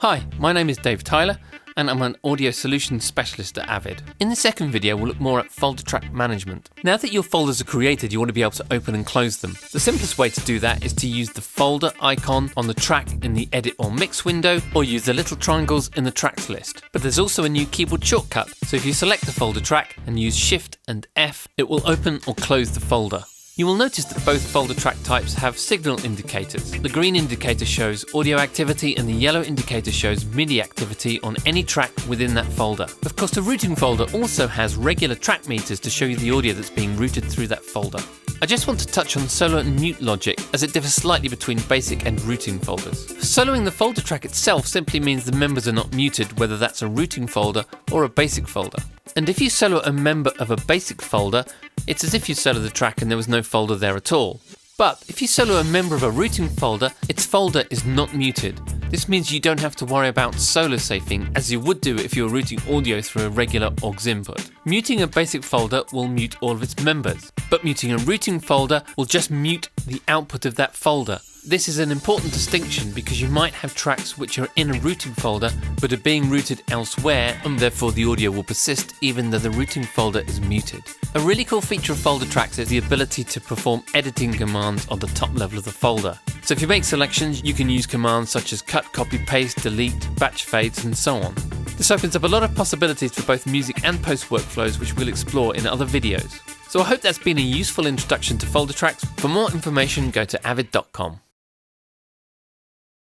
Hi, my name is Dave Tyler and I'm an audio solutions specialist at Avid. In the second video we'll look more at folder track management. Now that your folders are created, you want to be able to open and close them. The simplest way to do that is to use the folder icon on the track in the edit or mix window, or use the little triangles in the tracks list. But there's also a new keyboard shortcut, so if you select a folder track and use Shift and F, it will open or close the folder. You will notice that both folder track types have signal indicators. The green indicator shows audio activity and the yellow indicator shows MIDI activity on any track within that folder. Of course, the routing folder also has regular track meters to show you the audio that's being routed through that folder. I just want to touch on solo and mute logic, as it differs slightly between basic and routing folders. Soloing the folder track itself simply means the members are not muted, whether that's a routing folder or a basic folder. And if you solo a member of a basic folder, it's as if you solo the track and there was no folder there at all. But if you solo a member of a routing folder, its folder is not muted. This means you don't have to worry about solo safing as you would do if you were routing audio through a regular aux input. Muting a basic folder will mute all of its members, but muting a routing folder will just mute the output of that folder. This is an important distinction because you might have tracks which are in a routing folder but are being routed elsewhere, and therefore the audio will persist even though the routing folder is muted. A really cool feature of folder tracks is the ability to perform editing commands on the top level of the folder. So if you make selections, you can use commands such as cut, copy, paste, delete, batch fades, and so on. This opens up a lot of possibilities for both music and post workflows, which we'll explore in other videos. So I hope that's been a useful introduction to folder tracks. For more information, go to avid.com.